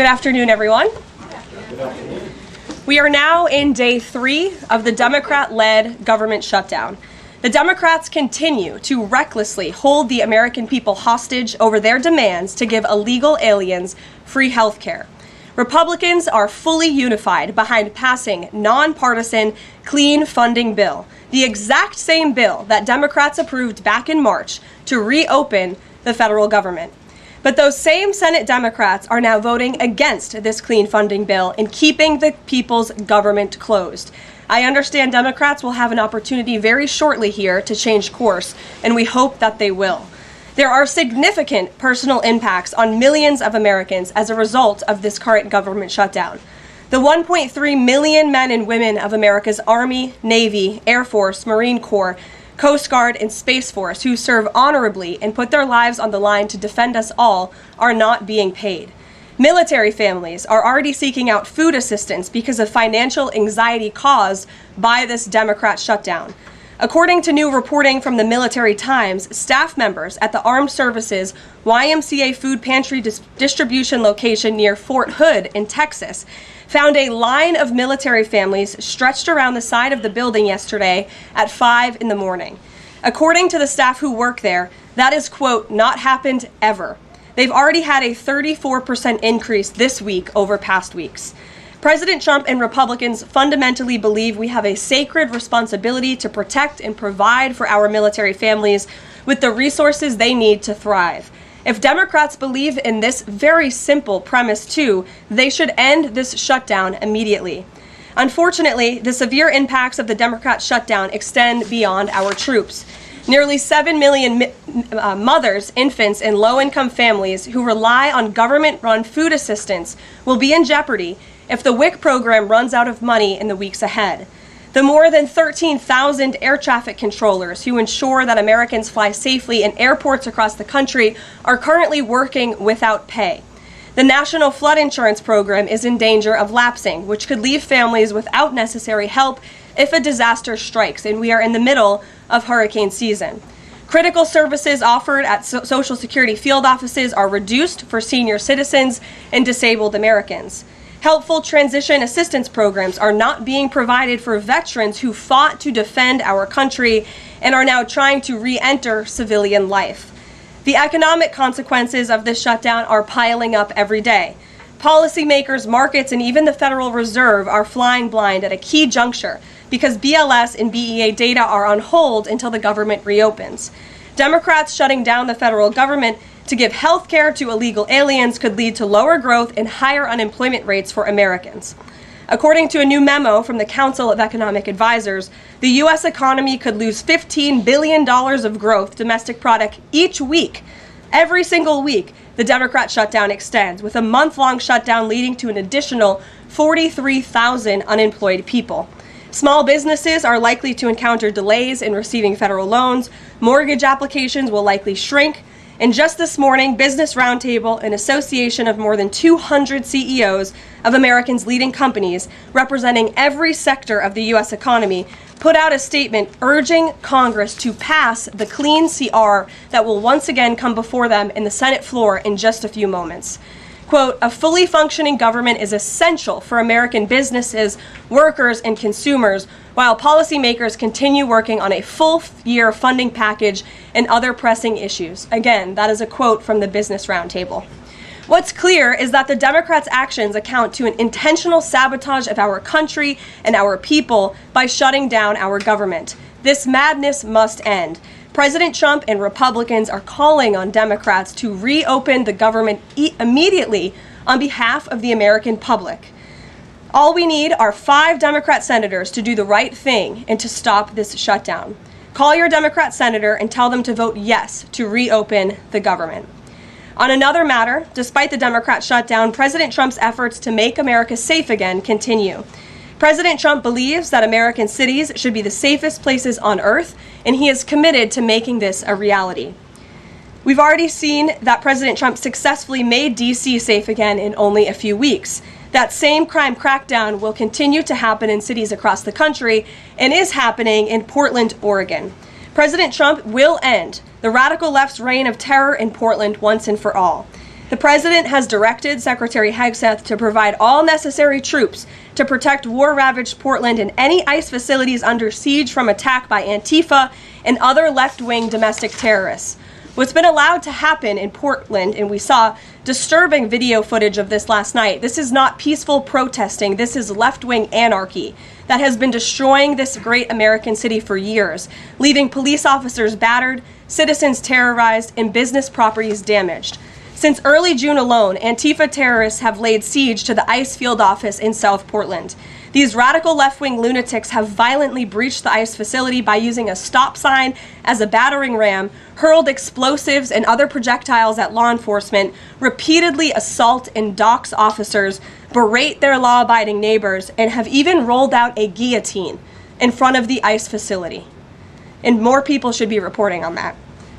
Good afternoon, everyone. We are now in day 3 of the Democrat-led government shutdown. The Democrats continue to recklessly hold the American people hostage over their demands to give illegal aliens free health care. Republicans are fully unified behind passing nonpartisan clean funding bill, the exact same bill that Democrats approved back in March to reopen the federal government. But those same Senate Democrats are now voting against this clean funding bill and keeping the people's government closed. I understand Democrats will have an opportunity very shortly here to change course, and we hope that they will. There are significant personal impacts on millions of Americans as a result of this current government shutdown. The 1.3 million men and women of America's Army, Navy, Air Force, Marine Corps, Coast Guard, and Space Force who serve honorably and put their lives on the line to defend us all are not being paid. Military families are already seeking out food assistance because of financial anxiety caused by this Democrat shutdown. According to new reporting from the Military Times, staff members at the Armed Services YMCA food pantry distribution location near Fort Hood in Texas found a line of military families stretched around the side of the building yesterday at 5 in the morning. According to the staff who work there, that is, quote, not happened ever. They've already had a 34% increase this week over past weeks. President Trump and Republicans fundamentally believe we have a sacred responsibility to protect and provide for our military families with the resources they need to thrive. If Democrats believe in this very simple premise too, they should end this shutdown immediately. Unfortunately, the severe impacts of the Democrat shutdown extend beyond our troops. Nearly 7 million mothers, infants, and low-income families who rely on government-run food assistance will be in jeopardy if the WIC program runs out of money in the weeks ahead. The more than 13,000 air traffic controllers who ensure that Americans fly safely in airports across the country are currently working without pay. The National Flood Insurance Program is in danger of lapsing, which could leave families without necessary help if a disaster strikes, and we are in the middle of hurricane season. Critical services offered at Social Security field offices are reduced for senior citizens and disabled Americans. Helpful transition assistance programs are not being provided for veterans who fought to defend our country and are now trying to re-enter civilian life. The economic consequences of this shutdown are piling up every day. Policymakers, markets, and even the Federal Reserve are flying blind at a key juncture because BLS and BEA data are on hold until the government reopens. Democrats shutting down the federal government to give health care to illegal aliens could lead to lower growth and higher unemployment rates for Americans. According to a new memo from the Council of Economic Advisors, the U.S. economy could lose $15 billion of growth domestic product each week. Every single week, the Democrat shutdown extends, with a month-long shutdown leading to an additional 43,000 unemployed people. Small businesses are likely to encounter delays in receiving federal loans. Mortgage applications will likely shrink. And just this morning, Business Roundtable, an association of more than 200 CEOs of Americans' leading companies representing every sector of the U.S. economy, put out a statement urging Congress to pass the clean CR that will once again come before them in the Senate floor in just a few moments. Quote, a fully functioning government is essential for American businesses, workers, and consumers, while policymakers continue working on a full-year funding package and other pressing issues. Again, that is a quote from the Business Roundtable. What's clear is that the Democrats' actions account to an intentional sabotage of our country and our people by shutting down our government. This madness must end. President Trump and Republicans are calling on Democrats to reopen the government immediately on behalf of the American public. All we need are 5 Democrat senators to do the right thing and to stop this shutdown. Call your Democrat senator and tell them to vote yes to reopen the government. On another matter, despite the Democrat shutdown, President Trump's efforts to make America safe again continue. President Trump believes that American cities should be the safest places on earth, and he is committed to making this a reality. We've already seen that President Trump successfully made D.C. safe again in only a few weeks. That same crime crackdown will continue to happen in cities across the country and is happening in Portland, Oregon. President Trump will end the radical left's reign of terror in Portland once and for all. The president has directed Secretary Hegseth to provide all necessary troops to protect war-ravaged Portland and any ICE facilities under siege from attack by Antifa and other left-wing domestic terrorists. What's been allowed to happen in Portland, and we saw disturbing video footage of this last night, this is not peaceful protesting, this is left-wing anarchy that has been destroying this great American city for years, leaving police officers battered, citizens terrorized, and business properties damaged. Since early June alone, Antifa terrorists have laid siege to the ICE field office in South Portland. These radical left-wing lunatics have violently breached the ICE facility by using a stop sign as a battering ram, hurled explosives and other projectiles at law enforcement, repeatedly assault and dox officers, berate their law-abiding neighbors, and have even rolled out a guillotine in front of the ICE facility. And more people should be reporting on that.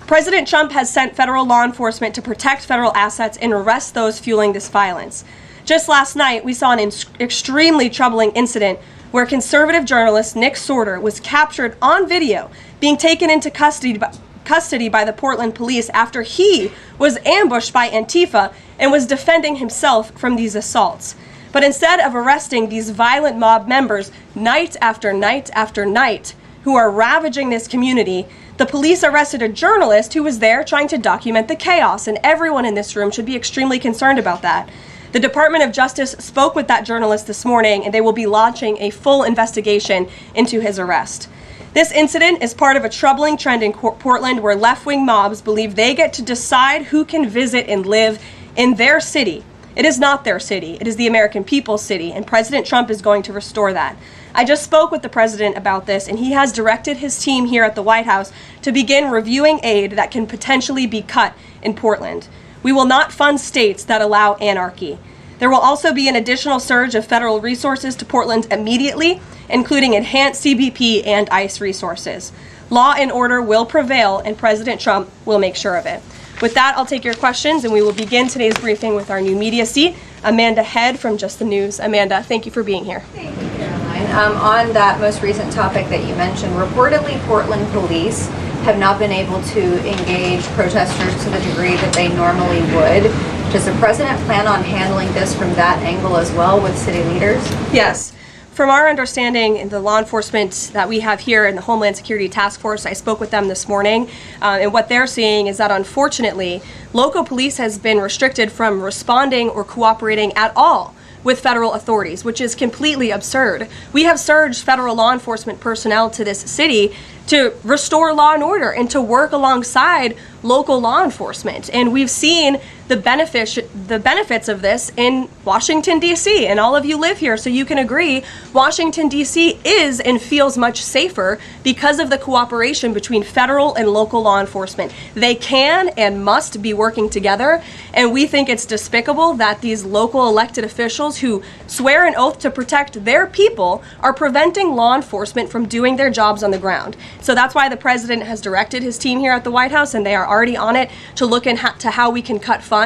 President Trump has sent federal law enforcement to protect federal assets and arrest those fueling this violence. Just last night, we saw an extremely troubling incident where conservative journalist Nick Sorter was captured on video being taken into custody by the Portland police after he was ambushed by Antifa and was defending himself from these assaults. But instead of arresting these violent mob members night after night after night who are ravaging this community, the police arrested a journalist who was there trying to document the chaos, and everyone in this room should be extremely concerned about that. The Department of Justice spoke with that journalist this morning, and they will be launching a full investigation into his arrest. This incident is part of a troubling trend in Portland where left-wing mobs believe they get to decide who can visit and live in their city. It is not their city. It is the American people's city, and President Trump is going to restore that. I just spoke with the president about this, and he has directed his team here at the White House to begin reviewing aid that can potentially be cut in Portland. We will not fund states that allow anarchy. There will also be an additional surge of federal resources to Portland immediately, including enhanced CBP and ICE resources. Law and order will prevail, and President Trump will make sure of it. With that, I'll take your questions, and we will begin today's briefing with our new media seat, Amanda Head from Just the News. Amanda, thank you for being here. Thank you, Karoline. On that most recent topic that you mentioned, reportedly Portland police have not been able to engage protesters to the degree that they normally would. Does the president plan on handling this from that angle as well with city leaders? Yes. From our understanding, the law enforcement that we have here in the Homeland Security Task Force, I spoke with them this morning, and what they're seeing is that unfortunately, local police has been restricted from responding or cooperating at all with federal authorities, which is completely absurd. We have surged federal law enforcement personnel to this city to restore law and order and to work alongside local law enforcement. And we've seen the benefits of this in Washington, D.C. And all of you live here, so you can agree Washington, D.C. is and feels much safer because of the cooperation between federal and local law enforcement. They can and must be working together, and we think it's despicable that these local elected officials who swear an oath to protect their people are preventing law enforcement from doing their jobs on the ground. So that's why the president has directed his team here at the White House, and they are already on it to look into how we can cut funds.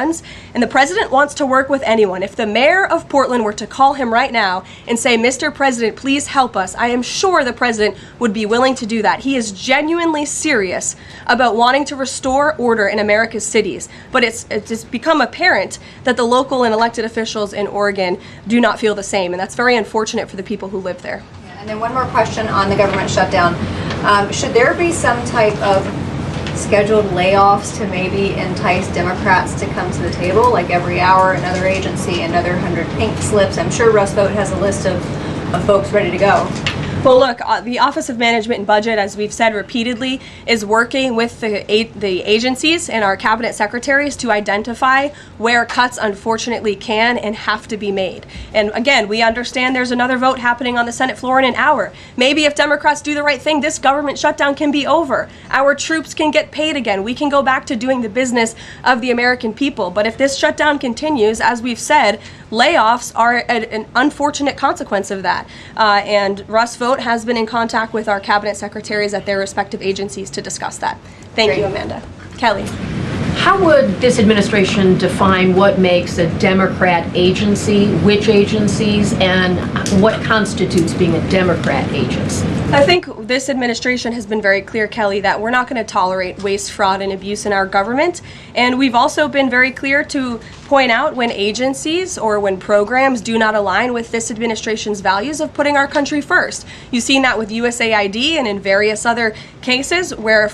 And the president wants to work with anyone. If the mayor of Portland were to call him right now and say, "Mr. President, please help us," I am sure the president would be willing to do that. He is genuinely serious about wanting to restore order in America's cities. But it's become apparent that the local and elected officials in Oregon do not feel the same, and that's very unfortunate for the people who live there. And then one more question on the government shutdown. Should there be some type of scheduled layoffs to maybe entice Democrats to come to the table, like every hour another agency, another 100 pink slips? I'm sure Russ Vought has a list of folks ready to go. Well, look, the Office of Management and Budget, as we've said repeatedly, is working with the agencies and our cabinet secretaries to identify where cuts unfortunately can and have to be made. And again, we understand there's another vote happening on the Senate floor in an hour. Maybe if Democrats do the right thing, this government shutdown can be over. Our troops can get paid again. We can go back to doing the business of the American people. But if this shutdown continues, as we've said, layoffs are an unfortunate consequence of that. And Russ Vought has been in contact with our cabinet secretaries at their respective agencies to discuss that. Thank you, Amanda. Kelly. How would this administration define what makes a Democrat agency, which agencies, and what constitutes being a Democrat agency? I think this administration has been very clear, Kelly, that we're not going to tolerate waste, fraud, and abuse in our government. And we've also been very clear to point out when agencies or when programs do not align with this administration's values of putting our country first. You've seen that with USAID and in various other cases where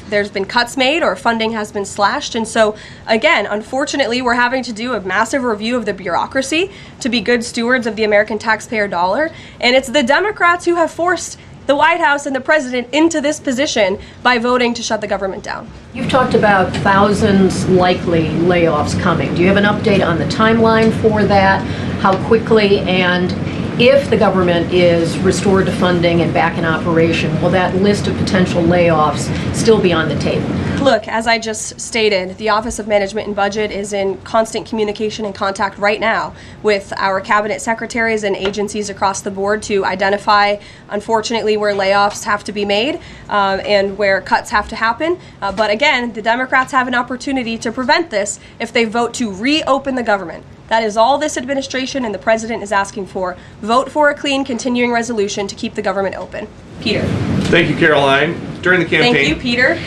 there's been cuts made or funding has been slashed. And so, again, unfortunately, we're having to do a massive review of the bureaucracy to be good stewards of the American taxpayer dollar. And it's the Democrats who have forced the White House and the president into this position by voting to shut the government down. You've talked about thousands likely layoffs coming. Do you have an update on the timeline for that? How quickly, and if the government is restored to funding and back in operation, will that list of potential layoffs still be on the table? Look, as I just stated, the Office of Management and Budget is in constant communication and contact right now with our cabinet secretaries and agencies across the board to identify, unfortunately, where layoffs have to be made and where cuts have to happen. But again, the Democrats have an opportunity to prevent this if they vote to reopen the government. That is all this administration and the president is asking for. Vote for a clean, continuing resolution to keep the government open. Peter. Thank you, Karoline. During the campaign, Thank you, Peter.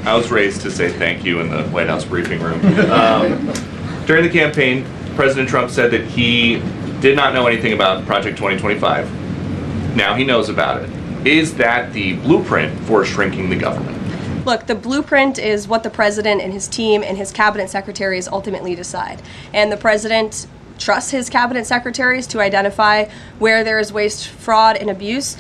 I was raised to say thank you in the White House briefing room. During the campaign, President Trump said that he did not know anything about Project 2025. Now he knows about it. Is that the blueprint for shrinking the government? Look, the blueprint is what the president and his team and his cabinet secretaries ultimately decide. And the president trusts his cabinet secretaries to identify where there is waste, fraud, and abuse.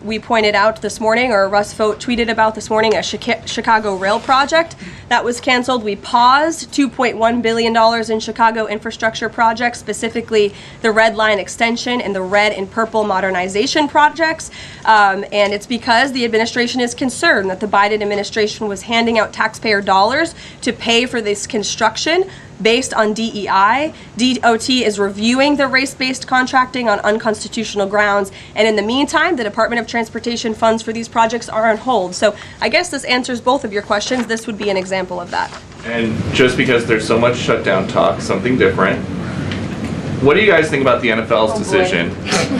We pointed out this morning, or Russ Vought tweeted about this morning, a Chicago rail project that was canceled. We paused $2.1 billion in Chicago infrastructure projects, specifically the Red Line extension and the red and purple modernization projects. And it's because the administration is concerned that the Biden administration was handing out taxpayer dollars to pay for this construction based on DEI. DOT is reviewing the race-based contracting on unconstitutional grounds, and in the meantime, the Department of Transportation funds for these projects are on hold. So I guess this answers both of your questions. This would be an example of that. And just because there's so much shutdown talk, something different. What do you guys think about the NFL's decision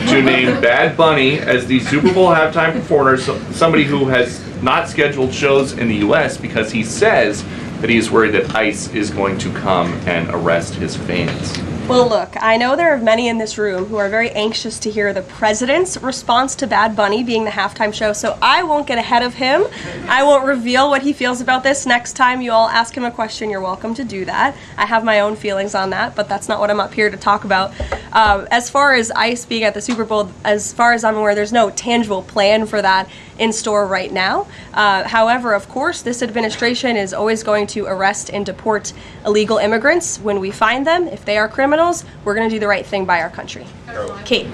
to name Bad Bunny as the Super Bowl halftime performer, somebody who has not scheduled shows in the U.S. because he says that he's worried that ICE is going to come and arrest his fans? Well, look, I know there are many in this room who are very anxious to hear the president's response to Bad Bunny being the halftime show, so I won't get ahead of him. I won't reveal what he feels about this. Next time you all ask him a question, you're welcome to do that. I have my own feelings on that, but that's not what I'm up here to talk about. As far as ICE being at the Super Bowl, as far as I'm aware, there's no tangible plan for that in store right now. However, of course, this administration is always going to arrest and deport illegal immigrants when we find them. If they are criminals, we're going to do the right thing by our country. Kate.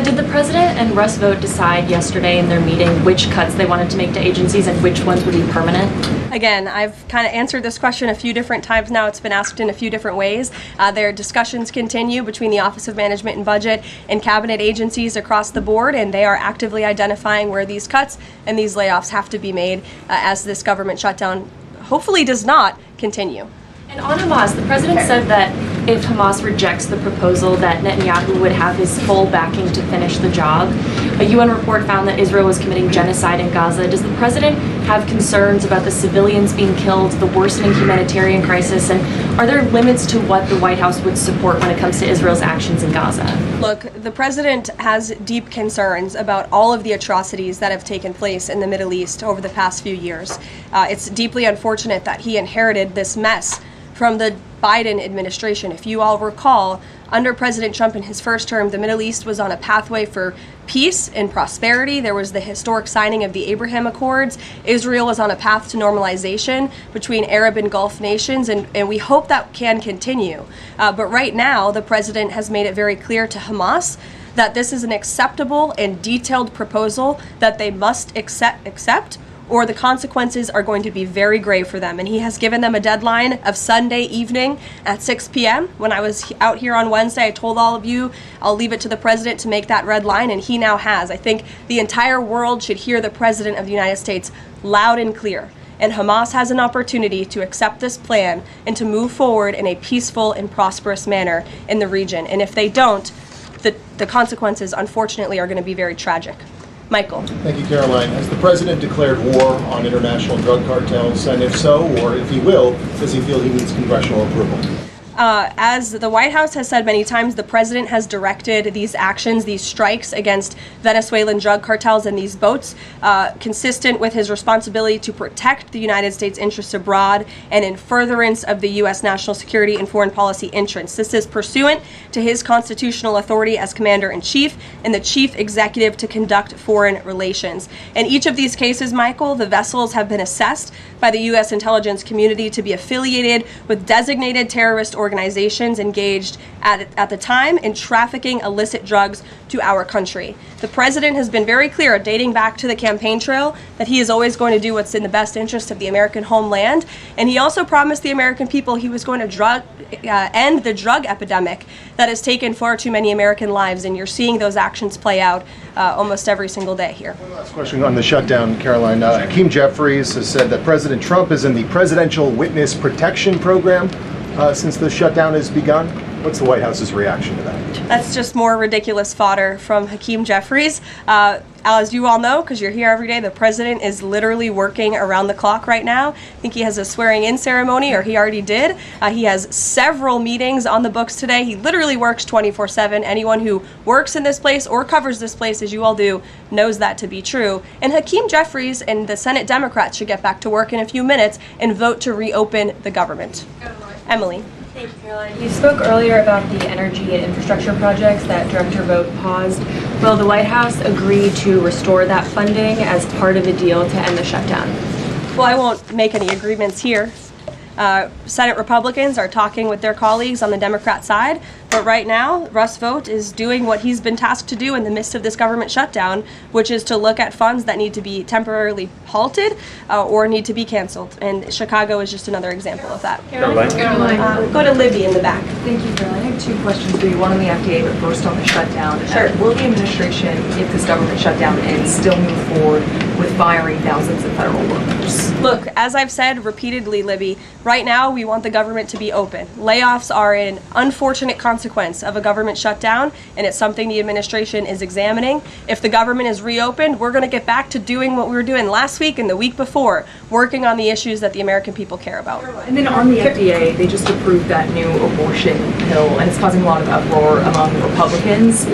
Did the president and Russ Vought decide yesterday in their meeting which cuts they wanted to make to agencies and which ones would be permanent? Again, I've kind of answered this question a few different times now. It's been asked in a few different ways. Their discussions continue between the Office of Management and Budget and cabinet agencies across the board, and they are actively identifying where these cuts and these layoffs have to be made as this government shutdown hopefully does not continue. And on Hamas, the president said that if Hamas rejects the proposal that Netanyahu would have his full backing to finish the job. A UN report found that Israel was committing genocide in Gaza. Does the president have concerns about the civilians being killed, the worsening humanitarian crisis, and are there limits to what the White House would support when it comes to Israel's actions in Gaza? Look, the president has deep concerns about all of the atrocities that have taken place in the Middle East over the past few years. It's deeply unfortunate that he inherited this mess from the Biden administration. If you all recall, under President Trump in his first term, the Middle East was on a pathway for peace and prosperity. There was the historic signing of the Abraham Accords. Israel was on a path to normalization between Arab and Gulf nations, and we hope that can continue. But right now, the president has made it very clear to Hamas that this is an acceptable and detailed proposal that they must accept, or the consequences are going to be very grave for them. And he has given them a deadline of Sunday evening at 6 p.m. When I was out here on Wednesday, I told all of you, I'll leave it to the president to make that red line, and he now has. I think the entire world should hear the president of the United States loud and clear. and Hamas has an opportunity to accept this plan and to move forward in a peaceful and prosperous manner in the region. And if they don't, the consequences, unfortunately, are going to be very tragic. Michael. Thank you, Karoline. Has the president declared war on international drug cartels? And if so, or if he will, does he feel he needs congressional approval? As the White House has said many times, the president has directed these actions, these strikes against Venezuelan drug cartels and these boats, consistent with his responsibility to protect the United States interests abroad and in furtherance of the U.S. national security and foreign policy interests. This is pursuant to his constitutional authority as commander-in-chief and the chief executive to conduct foreign relations. In each of these cases, Michael, the vessels have been assessed by the U.S. intelligence community to be affiliated with designated terrorist organizations engaged at the time in trafficking illicit drugs to our country. The president has been very clear, dating back to the campaign trail, that he is always going to do what's in the best interest of the American homeland. And he also promised the American people he was going to end the drug epidemic that has taken far too many American lives. And you're seeing those actions play out almost every single day here. One last question on the shutdown, Caroline. Hakeem Jeffries has said that President Trump is in the Presidential Witness Protection Program since the shutdown has begun. What's the White House's reaction to that? That's just more ridiculous fodder from Hakeem Jeffries. As you all know, because you're here every day, the president is literally working around the clock right now. I think he has a swearing-in ceremony, or he already did. He has several meetings on the books today. He literally works 24/7. Anyone who works in this place or covers this place, as you all do, knows that to be true. And Hakeem Jeffries and the Senate Democrats should get back to work in a few minutes and vote to reopen the government. Emily. Thank you, Caroline. You spoke earlier about the energy and infrastructure projects that Director Vogt paused. Will the White House agree to restore that funding as part of the deal to end the shutdown? Well, I won't make any agreements here. Senate Republicans are talking with their colleagues on the Democrat side, but right now, Russ Vought is doing what he's been tasked to do in the midst of this government shutdown, which is to look at funds that need to be temporarily halted or need to be canceled. And Chicago is just another example of that. Karoline? Go to Libby in the back. Thank you, Caroline. I have two questions for you. One on the FDA, but first on the shutdown. Sure. Will the administration, if this government shutdown ends, still move forward with firing thousands of federal workers? Look, as I've said repeatedly, Libby, right now we want the government to be open. Layoffs are an unfortunate consequence of a government shutdown, and it's something the administration is examining. If the government is reopened, we're going to get back to doing what we were doing last week and the week before, working on the issues that the American people care about. And then on the FDA, they just approved that new abortion pill, and it's causing a lot of uproar among Republicans.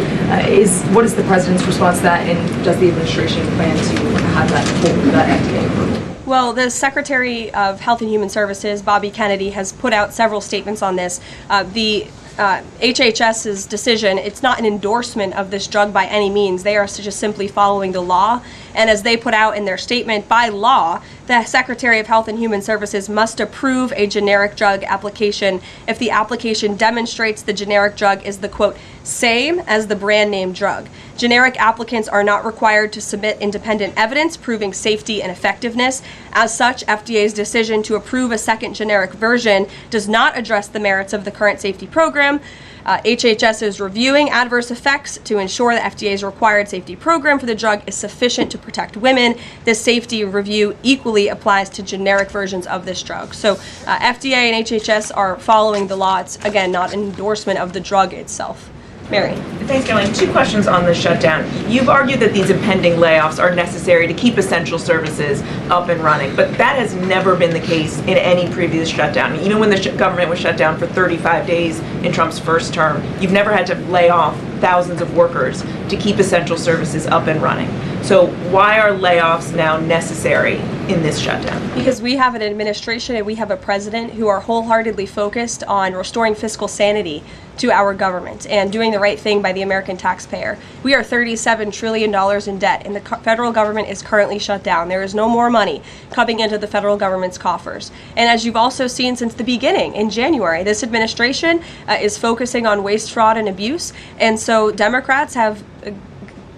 What is the president's response to that, and does the administration plan to have that FDA approved? Well, the Secretary of Health and Human Services, Bobby Kennedy, has put out several statements on this. The HHS's decision, it's not an endorsement of this drug by any means. They are just simply following the law. And as they put out in their statement, by law, the Secretary of Health and Human Services must approve a generic drug application if the application demonstrates the generic drug is the, quote, same as the brand name drug. Generic applicants are not required to submit independent evidence proving safety and effectiveness. As such, FDA's decision to approve a second generic version does not address the merits of the current safety program. HHS is reviewing adverse effects to ensure that FDA's required safety program for the drug is sufficient to protect women. This safety review equally applies to generic versions of this drug. So FDA and HHS are following the law. It's, again, not an endorsement of the drug itself. Mary. Thanks, Caroline. Two questions on the shutdown. You've argued that these impending layoffs are necessary to keep essential services up and running, but that has never been the case in any previous shutdown. Even when the government was shut down for 35 days in Trump's first term, you've never had to lay off thousands of workers to keep essential services up and running. So why are layoffs now necessary in this shutdown? Because we have an administration and we have a president who are wholeheartedly focused on restoring fiscal sanity to our government and doing the right thing by the American taxpayer. We are $37 trillion in debt, and the federal government is currently shut down. There is no more money coming into the federal government's coffers. And as you've also seen since the beginning, in January, this administration is focusing on waste, fraud, and abuse. And so Democrats have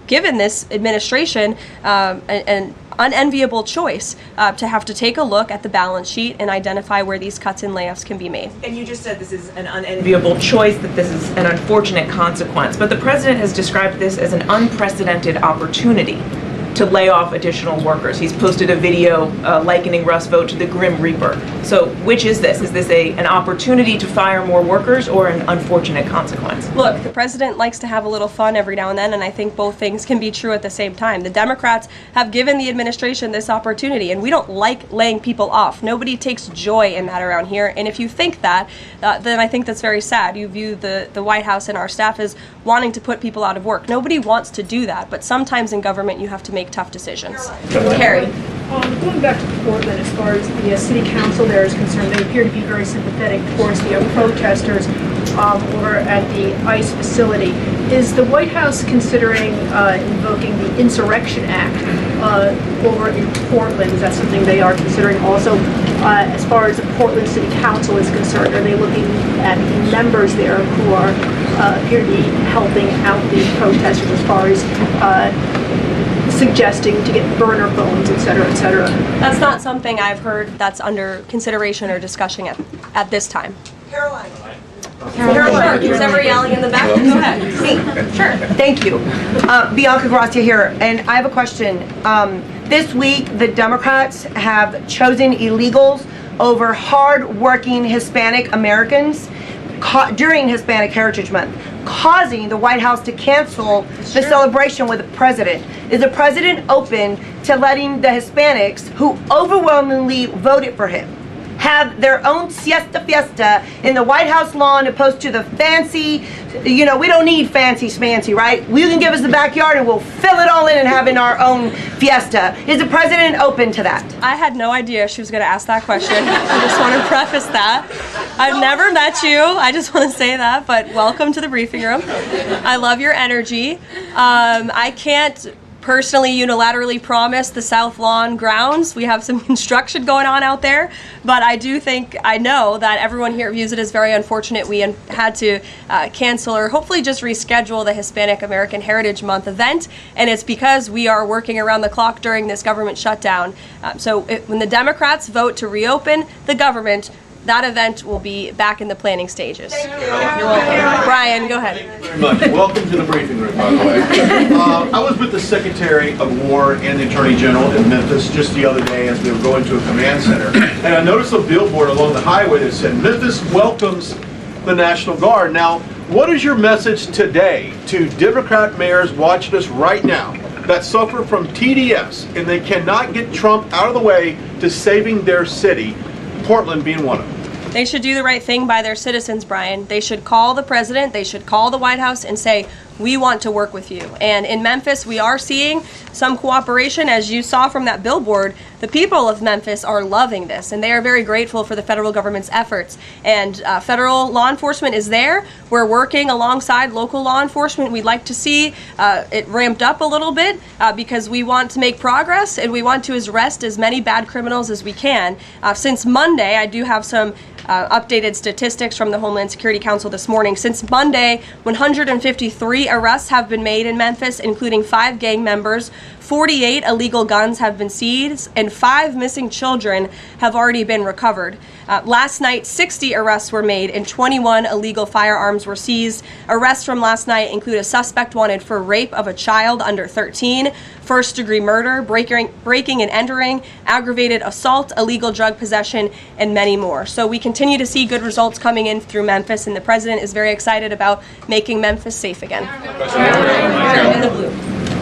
given this administration an unenviable choice to have to take a look at the balance sheet and identify where these cuts and layoffs can be made. And you just said this is an unenviable choice, that this is an unfortunate consequence, but the president has described this as an unprecedented opportunity to lay off additional workers. He's posted a video likening Russ Vogt to the Grim Reaper. So which is this? Is this an opportunity to fire more workers or an unfortunate consequence? Look, the president likes to have a little fun every now and then, and I think both things can be true at the same time. The Democrats have given the administration this opportunity, and we don't like laying people off. Nobody takes joy in that around here, and if you think that, then I think that's very sad. You view the White House and our staff as wanting to put people out of work. Nobody wants to do that, but sometimes in government you have to make tough decisions. Carrie. Going back to Portland, as far as the city council there is concerned, they appear to be very sympathetic towards the protesters over at the ICE facility. Is the White House considering invoking the Insurrection Act over in Portland? Is that something they are considering also? As far as the Portland City Council is concerned, are they looking at the members there who are appear to be helping out the protesters as far as suggesting to get burner phones, et cetera, et cetera? That's not something I've heard that's under consideration or discussion at this time. Caroline. Caroline. Who's ever yelling in the back? Go ahead. Me. Sure. Thank you. Bianca Gracia here, and I have a question. This week, the Democrats have chosen illegals over hard-working Hispanic Americans during Hispanic Heritage Month, causing the White House to cancel the celebration with the president. Is the president open to letting the Hispanics, who overwhelmingly voted for him, have their own siesta fiesta in the White House lawn opposed to the fancy, we don't need fancy schmancy, right? You can give us the backyard and we'll fill it all in and have in our own fiesta. Is the president open to that? I had no idea she was going to ask that question. I just want to preface that. I've never met you. I just want to say that, but welcome to the briefing room. I love your energy. I can't personally unilaterally promise the South Lawn grounds. We have some construction going on out there, but I know that everyone here views it as very unfortunate we had to cancel or hopefully just reschedule the Hispanic American Heritage Month event, and it's because we are working around the clock during this government shutdown. When the Democrats vote to reopen the government, that event will be back in the planning stages. Thank you. You're welcome. Brian, go ahead. Thank you very much. Welcome to the briefing room, by the way. I was with the Secretary of War and the Attorney General in Memphis just the other day as we were going to a command center, and I noticed a billboard along the highway that said, "Memphis welcomes the National Guard." Now, what is your message today to Democrat mayors watching us right now that suffer from TDS and they cannot get Trump out of the way to saving their city, Portland being one of them? They should do the right thing by their citizens, Brian. They should call the president, they should call the White House and say, we want to work with you. And in Memphis, we are seeing some cooperation. As you saw from that billboard, the people of Memphis are loving this, and they are very grateful for the federal government's efforts. And federal law enforcement is there. We're working alongside local law enforcement. We'd like to see it ramped up a little bit because we want to make progress, and we want to arrest as many bad criminals as we can. Since Monday, I do have some updated statistics from the Homeland Security Council this morning. Since Monday, 153 arrests have been made in Memphis, including 5 gang members. 48 illegal guns have been seized, and 5 missing children have already been recovered. Last night, 60 arrests were made and 21 illegal firearms were seized. Arrests from last night include a suspect wanted for rape of a child under 13, first-degree murder, breaking and entering, aggravated assault, illegal drug possession, and many more. So we continue to see good results coming in through Memphis, and the president is very excited about making Memphis safe again. In the blue.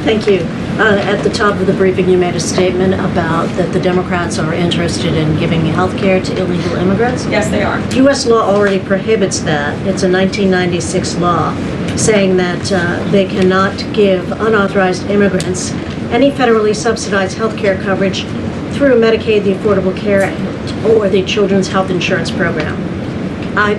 Thank you. At the top of the briefing, you made a statement about that the Democrats are interested in giving health care to illegal immigrants. Yes, they are. U.S. law already prohibits that. It's a 1996 law saying that they cannot give unauthorized immigrants any federally subsidized health care coverage through Medicaid, the Affordable Care Act, or the Children's Health Insurance Program.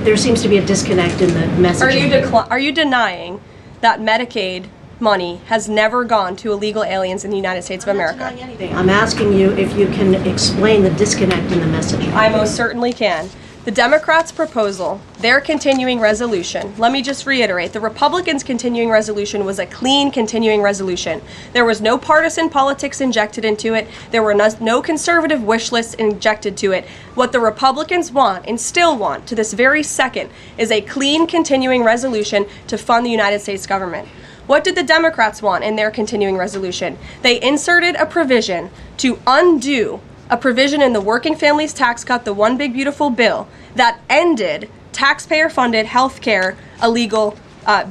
There seems to be a disconnect in the messaging. Are you denying that Medicaid money has never gone to illegal aliens in the United States of America? I'm not denying anything. I'm asking you if you can explain the disconnect in the messaging. I most certainly can. The Democrats' proposal, their continuing resolution, let me just reiterate, the Republicans' continuing resolution was a clean continuing resolution. There was no partisan politics injected into it. There were no conservative wish lists injected to it. What the Republicans want, and still want to this very second, is a clean continuing resolution to fund the United States government. What did the Democrats want in their continuing resolution? They inserted a provision to undo a provision in the Working Families Tax Cut, the One Big Beautiful Bill, that ended taxpayer-funded health care illegal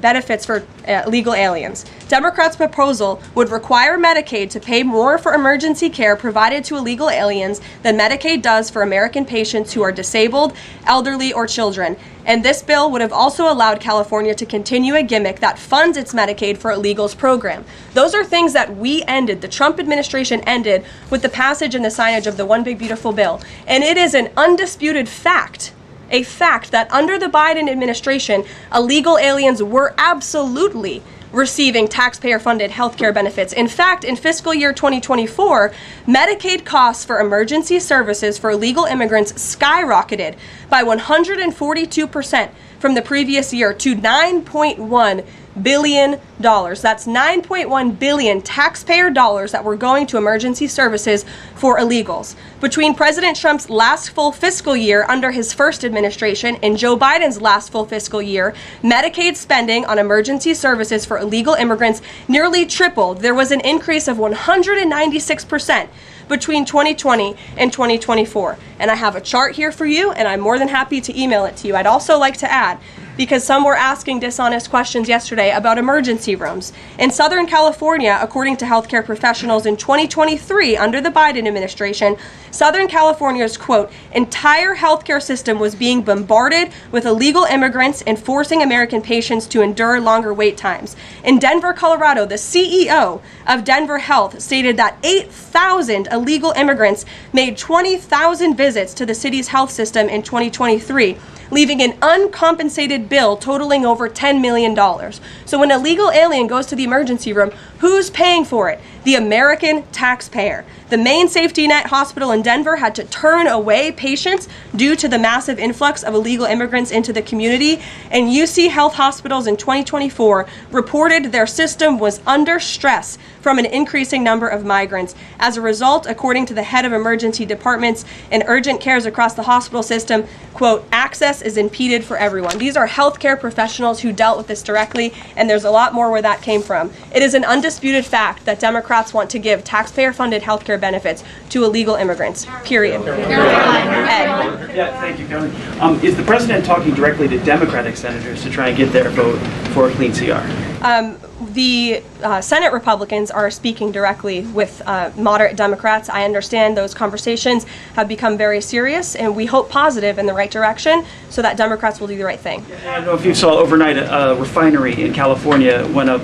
benefits for illegal aliens. Democrats' proposal would require Medicaid to pay more for emergency care provided to illegal aliens than Medicaid does for American patients who are disabled, elderly, or children. And this bill would have also allowed California to continue a gimmick that funds its Medicaid for illegals program. Those are things that we ended, the Trump administration ended, with the passage and the signage of the One Big Beautiful Bill. And it is an undisputed fact, a fact that under the Biden administration, illegal aliens were absolutely receiving taxpayer-funded healthcare benefits. In fact, in fiscal year 2024, Medicaid costs for emergency services for illegal immigrants skyrocketed by 142% from the previous year to $9.1 billion. That's $9.1 billion taxpayer dollars that were going to emergency services for illegals. Between President Trump's last full fiscal year under his first administration and Joe Biden's last full fiscal year, Medicaid spending on emergency services for illegal immigrants nearly tripled. There was an increase of 196% between 2020 and 2024. And I have a chart here for you, and I'm more than happy to email it to you. I'd also like to add, because some were asking dishonest questions yesterday about emergency rooms. In Southern California, according to healthcare professionals in 2023, under the Biden administration, Southern California's, quote, entire healthcare system was being bombarded with illegal immigrants and forcing American patients to endure longer wait times. In Denver, Colorado, the CEO of Denver Health stated that 8,000 illegal immigrants made 20,000 visits to the city's health system in 2023, leaving an uncompensated bill totaling over $10 million. So when a legal alien goes to the emergency room, who's paying for it? The American taxpayer. The main safety net hospital in Denver had to turn away patients due to the massive influx of illegal immigrants into the community, and UC Health Hospitals in 2024 reported their system was under stress from an increasing number of migrants. As a result, according to the head of emergency departments and urgent cares across the hospital system, quote, access is impeded for everyone. These are healthcare professionals who dealt with this directly, and there's a lot more where that came from. It is an undisputed fact that Democrats want to give taxpayer-funded healthcare benefits to illegal immigrants, period. Ed. Yeah, thank you, Karoline. Is the president talking directly to Democratic senators to try and get their vote for a clean CR? The Senate Republicans are speaking directly with moderate Democrats. I understand those conversations have become very serious, and we hope positive in the right direction so that Democrats will do the right thing. I don't know if you saw overnight a refinery in California went up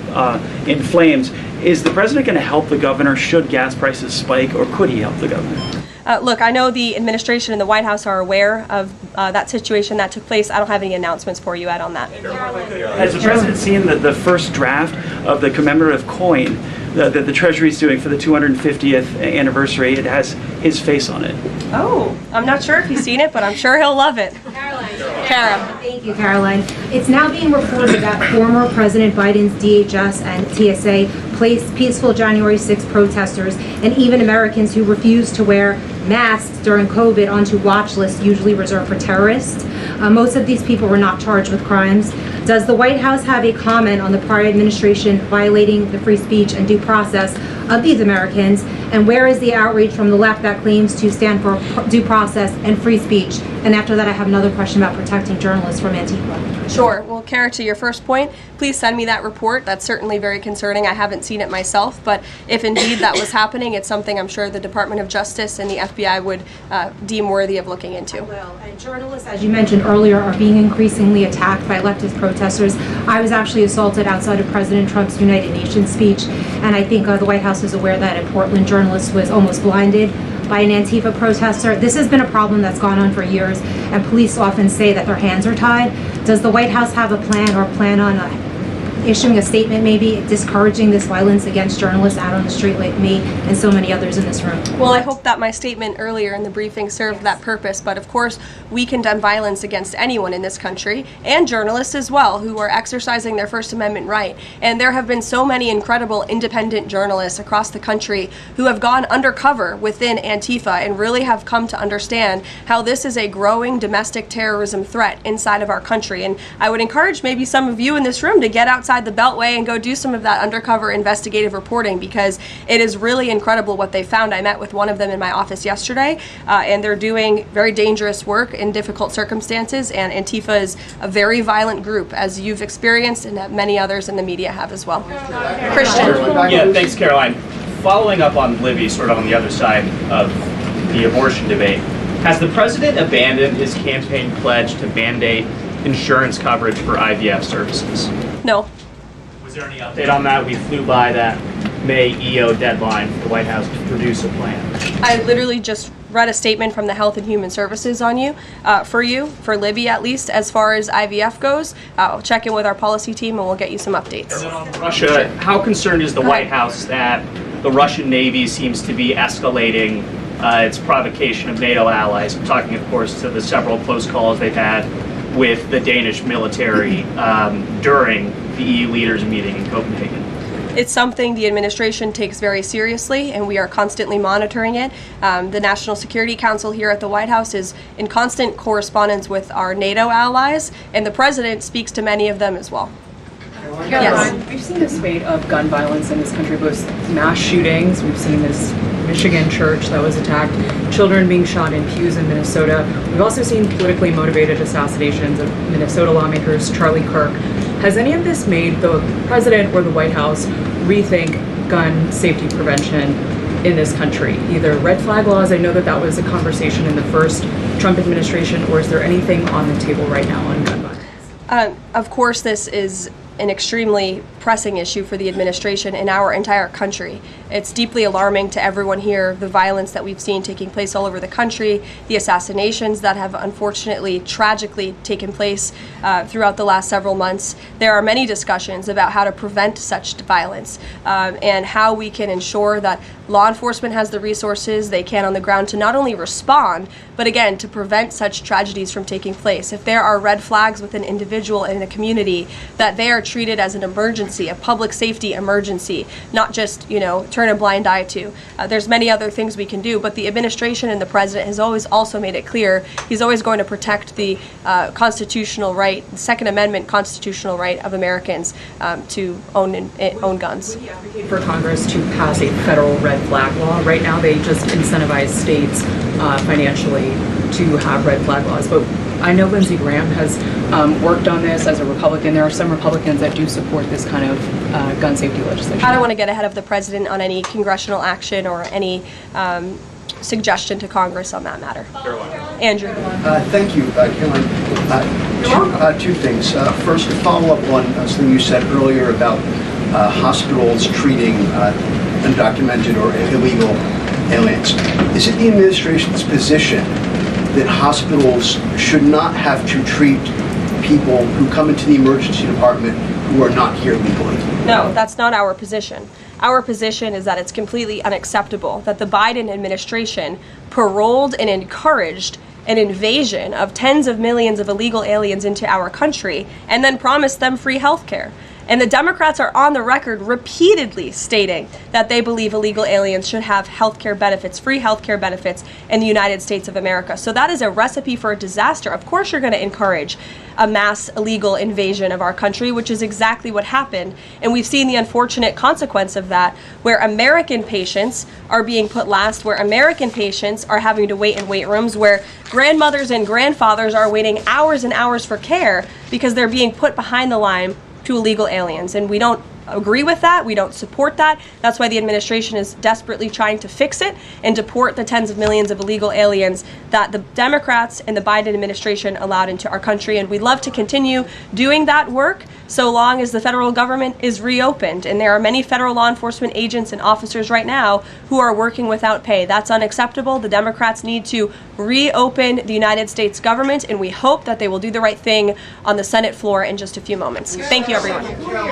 in flames. Is the president going to help the governor should gas prices spike, or could he help the governor? Look, I know the administration and the White House are aware of that situation that took place. I don't have any announcements for you, Ed, on that. Has the president seen the first draft of the commemorative coin that the Treasury is doing for the 250th anniversary? It has his face on it. Oh, I'm not sure if he's seen it, but I'm sure he'll love it. Kara. Thank you, Caroline. It's now being reported that former President Biden's DHS and TSA placed peaceful January 6 protesters and even Americans who refused to wear masks during COVID onto watch lists usually reserved for terrorists. Most of these people were not charged with crimes. Does the White House have a comment on the prior administration violating the free speech and due process of these Americans? And where is the outrage from the left that claims to stand for due process and free speech? And after that, I have another question about protecting journalists from Antifa. Sure. Well, Kara, to your first point, please send me that report. That's certainly very concerning. I haven't seen it myself, but if indeed that was happening, it's something I'm sure the Department of Justice and the FBI would deem worthy of looking into. Well, and journalists, as you mentioned earlier, are being increasingly attacked by leftist protesters. I was actually assaulted outside of President Trump's United Nations speech, and I think the White House is aware that a Portland journalist was almost blinded by an Antifa protester. This has been a problem that's gone on for years, and police often say that their hands are tied. Does the White House have a plan or plan on issuing a statement maybe discouraging this violence against journalists out on the street like me and so many others in this room? Well, I hope that my statement earlier in the briefing served that purpose, but of course we condemn violence against anyone in this country, and journalists as well, who are exercising their First Amendment right. And there have been so many incredible independent journalists across the country who have gone undercover within Antifa and really have come to understand how this is a growing domestic terrorism threat inside of our country. And I would encourage maybe some of you in this room to get out outside the Beltway and go do some of that undercover investigative reporting, because it is really incredible what they found. I met with one of them in my office yesterday, and they're doing very dangerous work in difficult circumstances, and Antifa is a very violent group, as you've experienced and that many others in the media have as well. Christian. Yeah, thanks, Caroline. Following up on Libby, sort of on the other side of the abortion debate, has the president abandoned his campaign pledge to mandate insurance coverage for IVF services? No. Was there any update on that? We flew by that May EO deadline for the White House to produce a plan. I literally just read a statement from the Health and Human Services on for Libby at least, as far as IVF goes. I'll check in with our policy team and we'll get you some updates. And then on Russia, how concerned is the White House that the Russian Navy seems to be escalating its provocation of NATO allies? I'm talking, of course, to the several close calls they've had with the Danish military during the EU leaders meeting in Copenhagen. It's something the administration takes very seriously, and we are constantly monitoring it. The National Security Council here at the White House is in constant correspondence with our NATO allies, and the president speaks to many of them as well. Caroline, we've seen a spate of gun violence in this country, both mass shootings. We've seen this Michigan church that was attacked, children being shot in pews in Minnesota. We've also seen politically motivated assassinations of Minnesota lawmakers, Charlie Kirk. Has any of this made the president or the White House rethink gun safety prevention in this country? Either red flag laws, I know that was a conversation in the first Trump administration, or is there anything on the table right now on gun violence? Of course, this is an extremely pressing issue for the administration in our entire country. It's deeply alarming to everyone here, the violence that we've seen taking place all over the country, the assassinations that have unfortunately, tragically taken place throughout the last several months. There are many discussions about how to prevent such violence and how we can ensure that law enforcement has the resources they can on the ground to not only respond, but again, to prevent such tragedies from taking place. If there are red flags with an individual in a community, that they are treated as an emergency, a public safety emergency, not just, turn a blind eye to. There's many other things we can do, but the administration and the president has always also made it clear he's always going to protect the constitutional right, the Second Amendment constitutional right of Americans to own guns. Would you advocate for Congress to pass a federal red flag law? Right now, they just incentivize states financially to have red flag laws, but I know Lindsey Graham has worked on this as a Republican. There are some Republicans that do support this kind of gun safety legislation. I don't want to get ahead of the president on any congressional action or any suggestion to Congress on that matter. Andrew. Thank you, Caroline. Two things. First, to follow up on something you said earlier about hospitals treating undocumented or illegal aliens. Is it the administration's position that hospitals should not have to treat people who come into the emergency department who are not here legally? No, that's not our position. Our position is that it's completely unacceptable that the Biden administration paroled and encouraged an invasion of tens of millions of illegal aliens into our country and then promised them free health care. And the Democrats are on the record repeatedly stating that they believe illegal aliens should have healthcare benefits, free healthcare benefits in the United States of America. So that is a recipe for a disaster. Of course you're going to encourage a mass illegal invasion of our country, which is exactly what happened. And we've seen the unfortunate consequence of that, where American patients are being put last, where American patients are having to wait in wait rooms, where grandmothers and grandfathers are waiting hours and hours for care because they're being put behind the line to illegal aliens. And we don't agree with that. We don't support that. That's why the administration is desperately trying to fix it and deport the tens of millions of illegal aliens that the Democrats and the Biden administration allowed into our country. And we'd love to continue doing that work so long as the federal government is reopened. And there are many federal law enforcement agents and officers right now who are working without pay. That's unacceptable. The Democrats need to reopen the United States government, and we hope that they will do the right thing on the Senate floor in just a few moments. Thank you, everyone.